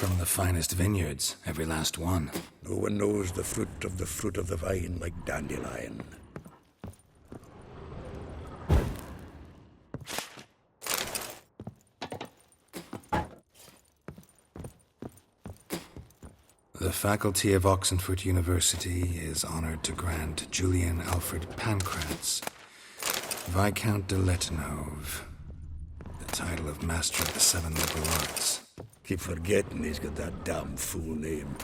From the finest vineyards, every last one. No one knows the fruit of the vine like Dandelion. The faculty of Oxenford University is honored to grant Julian Alfred Pancratz, Viscount de Letenhove, the title of Master of the Seven Liberal Arts. Keep forgetting he's got that damn fool name.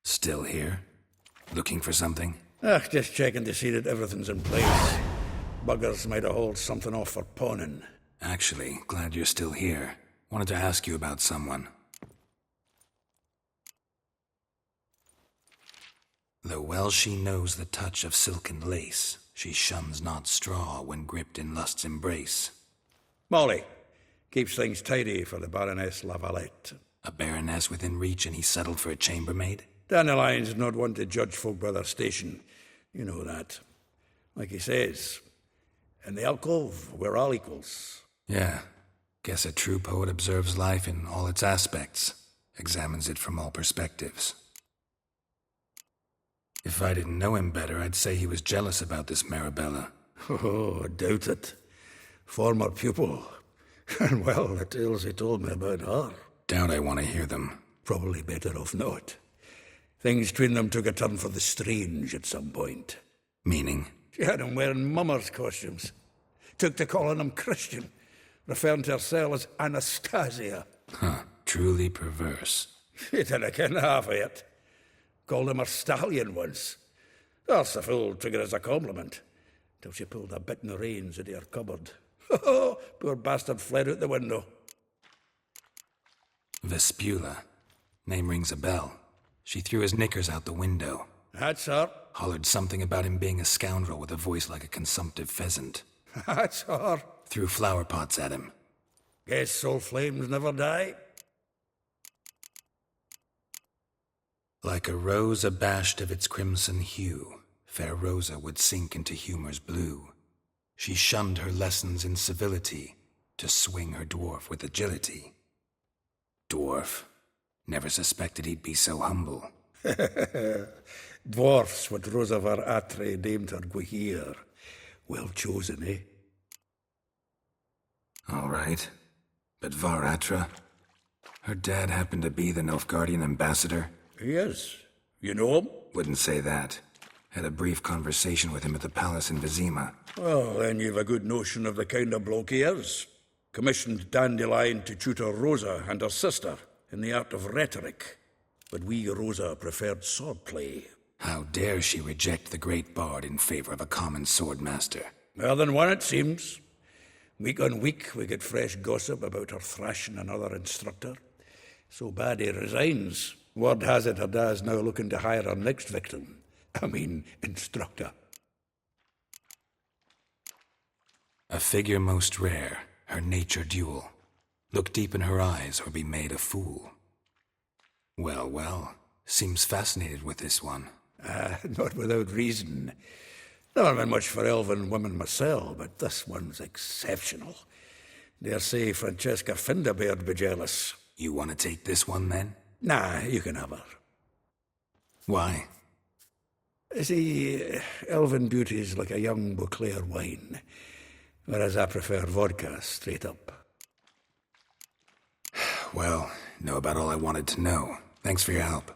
Still here? Looking for something? Just checking to see that everything's in place. Buggers might have hauled something off for pawning. Actually, glad you're still here. Wanted to ask you about someone. Though well she knows the touch of silken lace, she shuns not straw when gripped in lust's embrace. Molly keeps things tidy for the Baroness Lavalette. A baroness within reach and he settled for a chambermaid? Dandelion's not one to judge folk by their station. You know that. Like he says, in the alcove, we're all equals. Yeah. Guess a true poet observes life in all its aspects, examines it from all perspectives. If I didn't know him better, I'd say he was jealous about this Marabella. Oh, I doubt it. Former pupil. And well, the tales he told me about her. Doubt I want to hear them. Probably better off not. Things between them took a turn for the strange at some point. Meaning? She had him wearing mummers' costumes. Took to calling him Christian, referring to herself as Anastasia. Huh, truly perverse. She didn't ken half of it. Called him a stallion once. That's the fool took it as a compliment, till she pulled a bit in the reins out of her cupboard. Oh, poor bastard fled out the window. Vespula. Name rings a bell. She threw his knickers out the window. That's her. Hollered something about him being a scoundrel with a voice like a consumptive pheasant. That's her. Threw flower pots at him. Guess soul flames never die. Like a rose abashed of its crimson hue, fair Rosa would sink into humor's blue. She shunned her lessons in civility, to swing her dwarf with agility. Dwarf. Never suspected he'd be so humble. Dwarfs what Rosa var Atre named her Guahir. Well chosen, eh? All right. But Var Atra? Her dad happened to be the Nilfgaardian ambassador? Yes. You know him? Wouldn't say that. Had a brief conversation with him at the palace in Vizima. Well, then you've a good notion of the kind of bloke he is. Commissioned Dandelion to tutor Rosa and her sister in the art of rhetoric. But we, Rosa, preferred swordplay. How dare she reject the great bard in favor of a common swordmaster? More than one, it seems. Week on week, we get fresh gossip about her thrashing another instructor. So bad he resigns. Word has it her dad's now looking to hire her next victim. Instructor. A figure most rare, her nature dual. Look deep in her eyes or be made a fool. Well, well, seems fascinated with this one. Not without reason. Never been much for elven women myself, but this one's exceptional. Dare say Francesca Finderbeard be jealous. You want to take this one, then? Nah, you can have her. Why? See, elven beauty's like a young Beauclair wine, whereas I prefer vodka straight up. Well, know about all I wanted to know. Thanks for your help.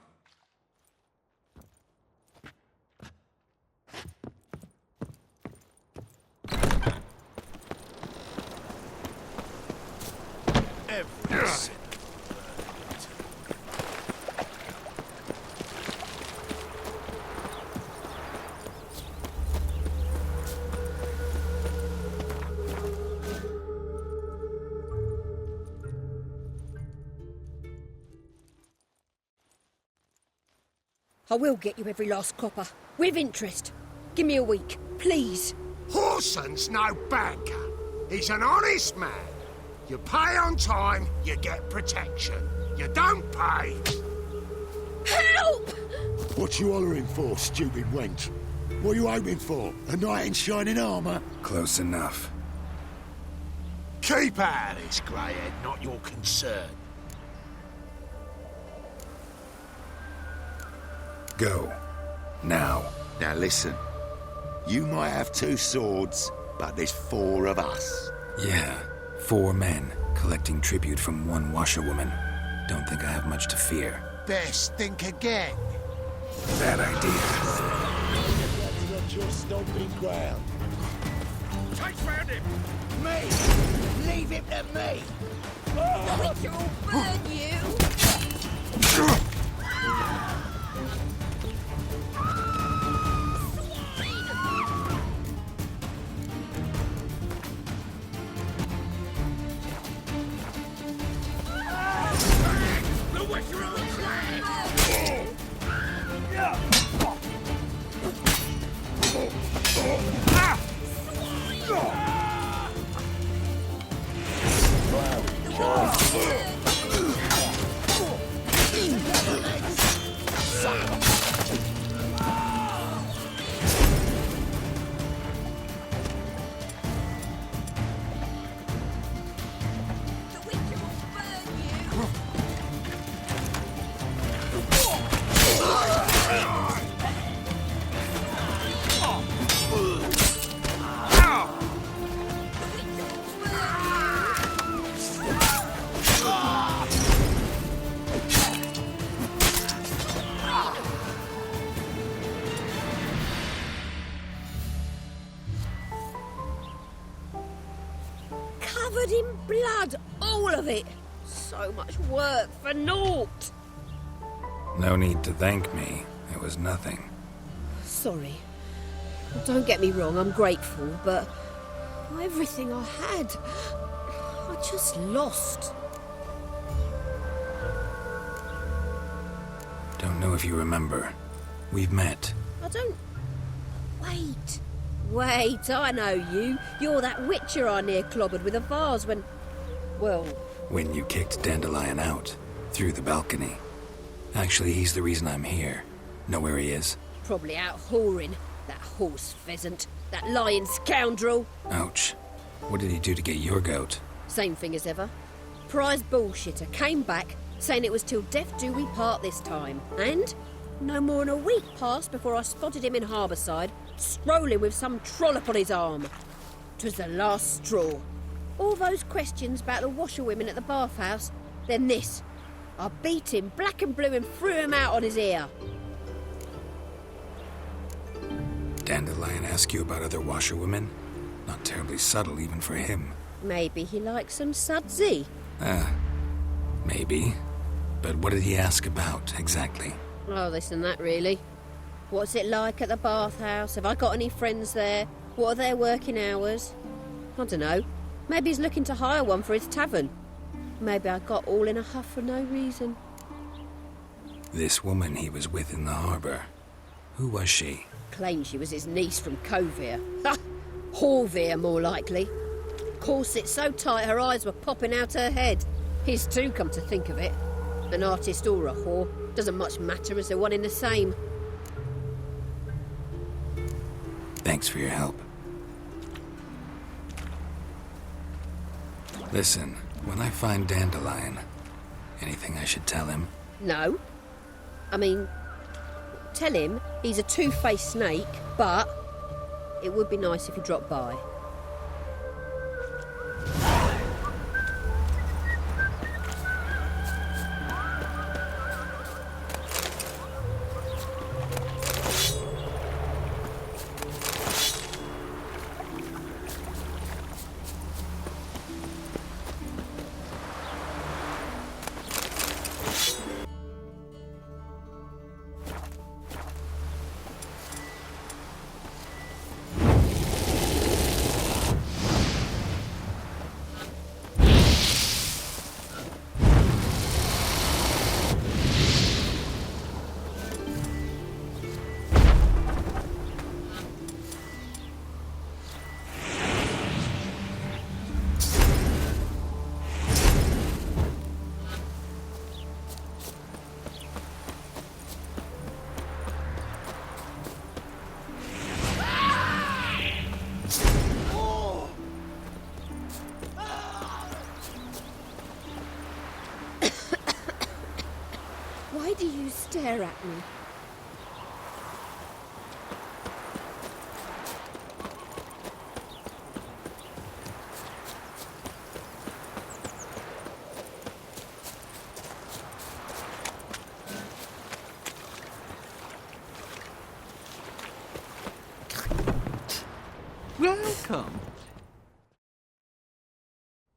Every single I will get you every last copper, with interest. Give me a week, please. Horson's no banker. He's an honest man. You pay on time, you get protection. You don't pay. Help! What you hollering for, stupid wench? What you hoping for? A knight in shining armour? Close enough. Keep out of this, greyhead, not your concern. Go. Now. Now listen. You might have 2 swords, but there's 4 of us. Yeah, 4 men collecting tribute from 1 washerwoman. Don't think I have much to fear. Best think again. Bad idea. That's not your stomping ground. I found him. Me! Leave him to me! The witcher will burn you! Covered in blood, all of it. So much work for naught. No need to thank me. It was nothing. Sorry. Don't get me wrong, I'm grateful, but everything I had, I just lost. Don't know if you remember. We've met. I don't... Wait, I know you. You're that witcher I near clobbered with a vase when... Well... When you kicked Dandelion out. Through the balcony. Actually, he's the reason I'm here. Know where he is? Probably out whoring. That horse pheasant. That lying scoundrel. Ouch. What did he do to get your goat? Same thing as ever. Prize bullshitter came back, saying it was till death do we part this time. And no more than a week passed before I spotted him in Harbourside, strolling with some trollop on his arm. 'Twas the last straw. All those questions about the washerwomen at the bathhouse, then this. I beat him black and blue and threw him out on his ear. Dandelion ask you about other washerwomen? Not terribly subtle even for him. Maybe he likes some sudsy. Maybe. But what did he ask about, exactly? Oh, this and that, really. What's it like at the bathhouse? Have I got any friends there? What are their working hours? I don't know. Maybe he's looking to hire one for his tavern. Maybe I got all in a huff for no reason. This woman he was with in the harbour. Who was she? Claimed she was his niece from Kovir. Ha! Horvir, more likely. Corset so tight her eyes were popping out her head. His too, come to think of it. An artist or a whore. Doesn't much matter as they're one in the same. Thanks for your help. Listen, when I find Dandelion, anything I should tell him? No. I mean, tell him he's a two-faced snake, but it would be nice if he dropped by. Why do you stare at me? Welcome.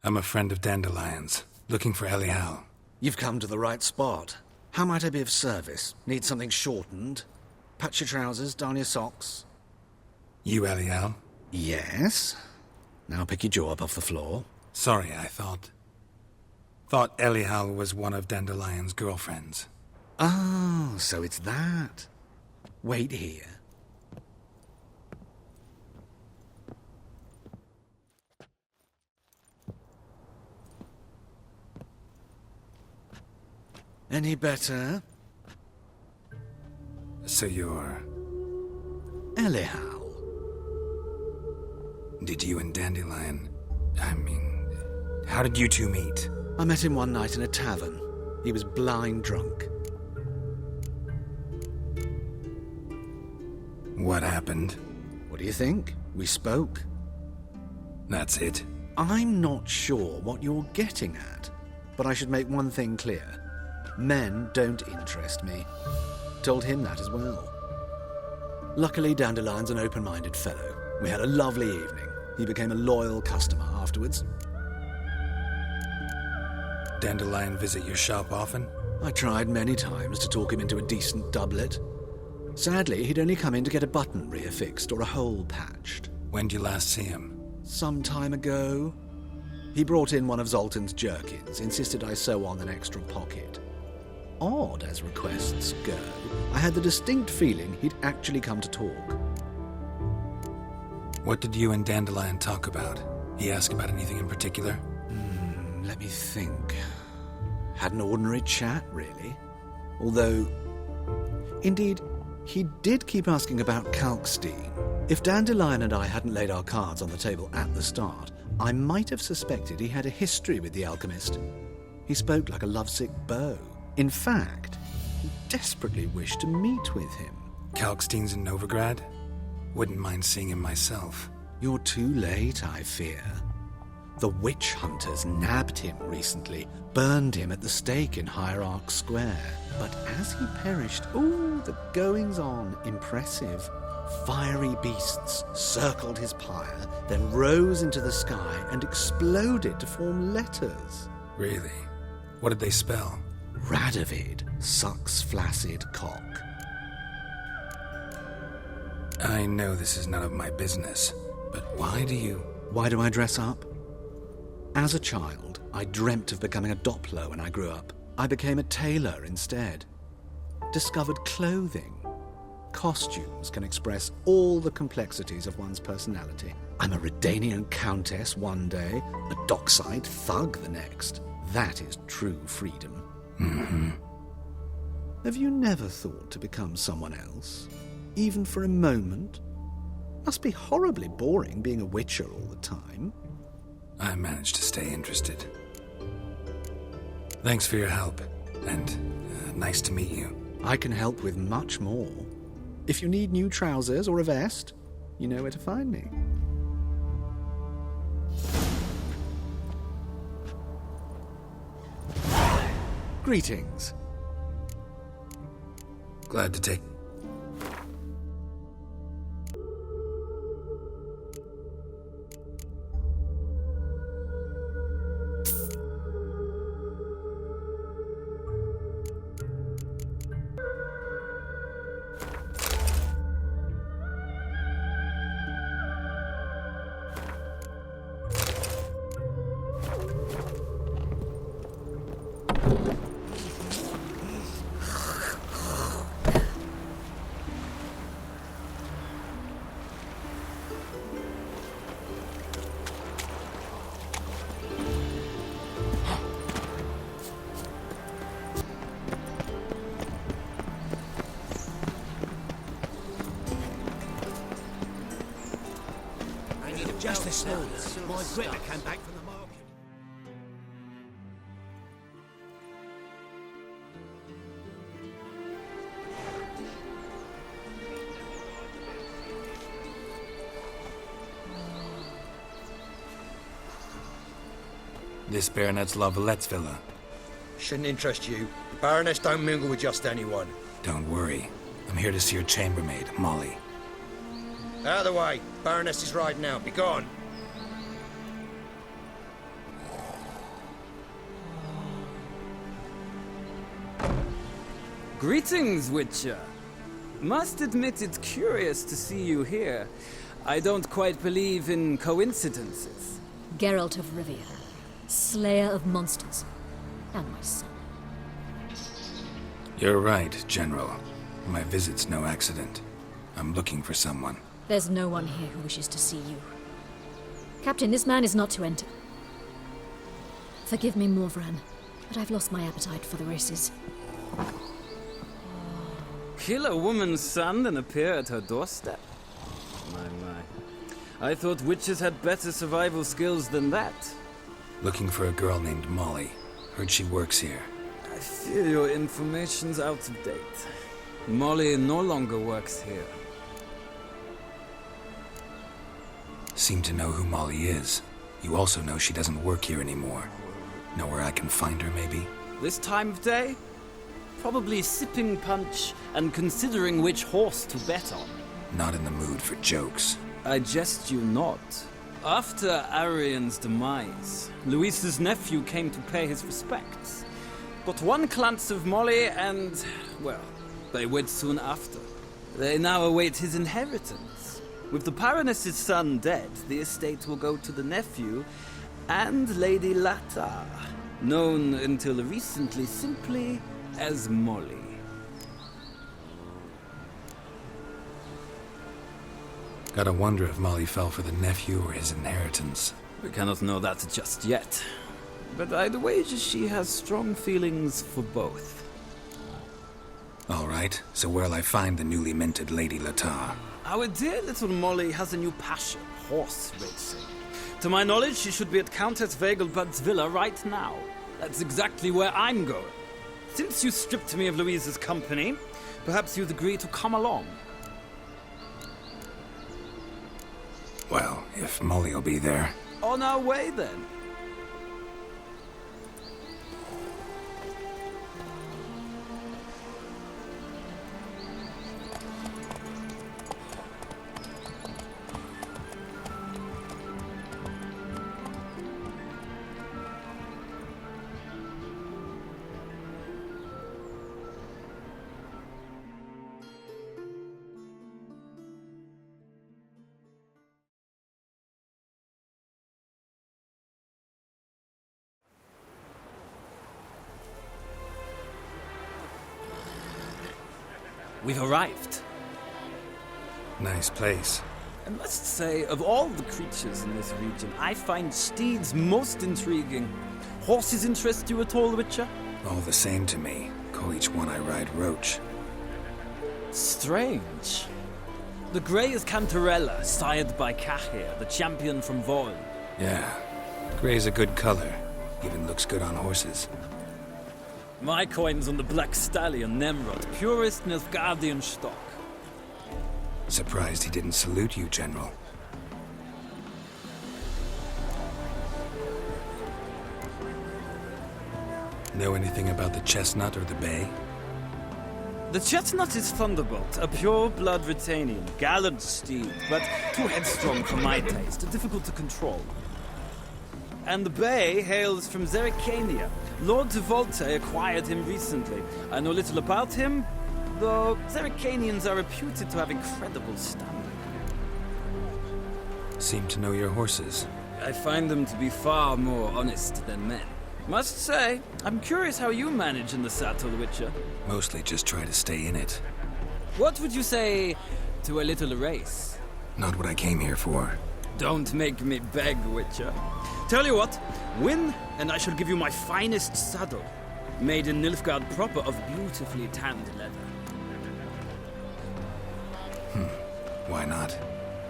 I'm a friend of Dandelion's, looking for Elial. You've come to the right spot. How might I be of service? Need something shortened? Patch your trousers, darn your socks. You Elial? Yes. Now pick your jaw up off the floor. Sorry, I thought Elial was one of Dandelion's girlfriends. Oh, so it's that. Wait here. Any better? So you're... Elial. Did you and Dandelion... how did you two meet? I met him one night in a tavern. He was blind drunk. What happened? What do you think? We spoke. That's it? I'm not sure what you're getting at, but I should make one thing clear. Men don't interest me. Told him that as well. Luckily, Dandelion's an open-minded fellow. We had a lovely evening. He became a loyal customer afterwards. Dandelion visit your shop often? I tried many times to talk him into a decent doublet. Sadly, he'd only come in to get a button reaffixed or a hole patched. When'd you last see him? Some time ago. He brought in one of Zoltan's jerkins, insisted I sew on an extra pocket. Odd as requests go, I had the distinct feeling he'd actually come to talk. What did you and Dandelion talk about? He ask about anything in particular? Let me think. Had an ordinary chat, really. Although, indeed, he did keep asking about Kalkstein. If Dandelion and I hadn't laid our cards on the table at the start, I might have suspected he had a history with the alchemist. He spoke like a lovesick beau. In fact, he desperately wished to meet with him. Kalkstein's in Novigrad? Wouldn't mind seeing him myself. You're too late, I fear. The witch hunters nabbed him recently, burned him at the stake in Hierarch Square. But as he perished, the goings-on, impressive. Fiery beasts circled his pyre, then rose into the sky and exploded to form letters. Really? What did they spell? Radovid sucks flaccid cock. I know this is none of my business, but why do I dress up? As a child, I dreamt of becoming a Doppler when I grew up. I became a tailor instead. Discovered clothing. Costumes can express all the complexities of one's personality. I'm a Redanian countess one day, a dockside thug the next. That is true freedom. Mm-hmm. Have you never thought to become someone else? Even for a moment? Must be horribly boring being a witcher all the time. I managed to stay interested. Thanks for your help, and nice to meet you. I can help with much more. If you need new trousers or a vest, you know where to find me. Greetings. Glad to take... Just this morning, my gritter came back from the market. This Baroness Lavalettes villa. Shouldn't interest you. The Baroness don't mingle with just anyone. Don't worry. I'm here to see your chambermaid, Molly. Out of the way. Baroness is riding out. Be gone. Greetings, Witcher. Must admit it's curious to see you here. I don't quite believe in coincidences. Geralt of Rivia, slayer of monsters, and my son. You're right, General. My visit's no accident. I'm looking for someone. There's no one here who wishes to see you. Captain, this man is not to enter. Forgive me, Morvran, but I've lost my appetite for the races. Kill a woman's son and appear at her doorstep? My. I thought witches had better survival skills than that. Looking for a girl named Molly. Heard she works here. I fear your information's out of date. Molly no longer works here. Seem to know who Molly is. You also know she doesn't work here anymore. Know where I can find her, maybe? This time of day? Probably sipping punch and considering which horse to bet on. Not in the mood for jokes. I jest you not. After Arian's demise, Luis's nephew came to pay his respects. Got one glance of Molly and, well, they wed soon after. They now await his inheritance. With the Baroness's son dead, the estate will go to the nephew and Lady Latta, known until recently simply as Molly. Gotta wonder if Molly fell for the nephew or his inheritance. We cannot know that just yet. But I'd wager she has strong feelings for both. All right, so where'll I find the newly minted Lady Latta? Our dear little Molly has a new passion, horse racing. To my knowledge, she should be at Countess Vegelbud's villa right now. That's exactly where I'm going. Since you stripped me of Louise's company, perhaps you'd agree to come along. Well, if Molly'll be there. On our way, then. We've arrived. Nice place. I must say, of all the creatures in this region, I find steeds most intriguing. Horses interest you at all, Witcher? All the same to me. Call each one I ride Roach. Strange. The grey is Cantarella, sired by Cahir, the champion from Vol. Yeah. Gray's a good color. Even looks good on horses. My coin's on the black stallion, Nemrod, purest Nilfgaardian stock. Surprised he didn't salute you, General. Know anything about the chestnut or the bay? The chestnut is Thunderbolt, a pure-blood Retanian, gallant steed, but too headstrong for my taste, difficult to control. And the bay hails from Zerrikania. Lord de Volte acquired him recently. I know little about him, though Zerrikanians are reputed to have incredible stamina. Seem to know your horses. I find them to be far more honest than men. Must say, I'm curious how you manage in the saddle, Witcher. Mostly just try to stay in it. What would you say to a little race? Not what I came here for. Don't make me beg, Witcher. Tell you what, win, and I shall give you my finest saddle, made in Nilfgaard proper of beautifully tanned leather. Why not?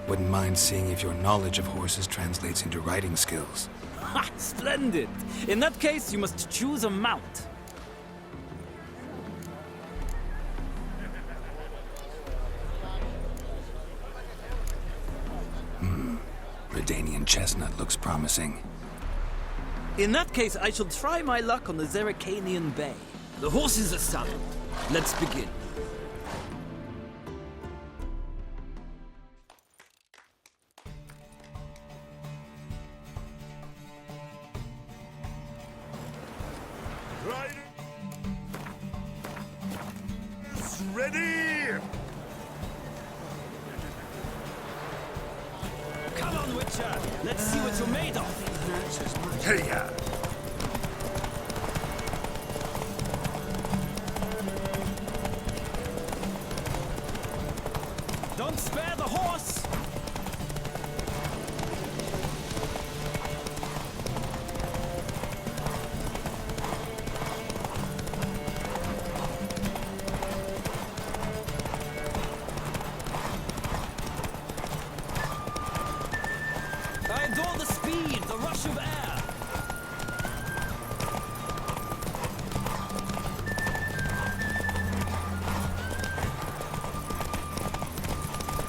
Wouldn't mind seeing if your knowledge of horses translates into riding skills. Ha! Splendid! In that case, you must choose a mount. Redanian chestnut looks promising. In that case, I shall try my luck on the Zerrikanian Bay. The horses are saddled. Let's begin. Ready! Come on, Witcher! Let's see what you're made of! Here! Don't spare the horse! I adore the speed, the rush of air!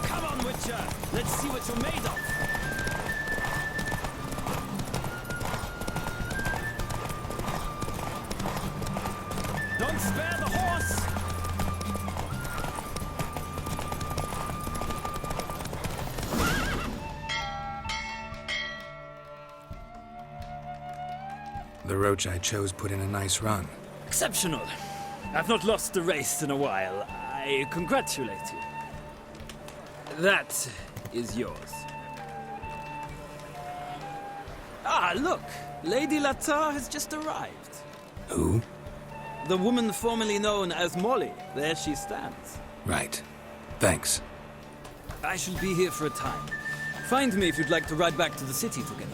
Come on, Witcher! Let's see what you're made of! Don't spare the horse! The roach I chose put in a nice run. Exceptional. I've not lost a race in a while. I congratulate you. That is yours. Ah, look! Lady Latar has just arrived. Who? The woman formerly known as Molly. There she stands. Right. Thanks. I shall be here for a time. Find me if you'd like to ride back to the city together.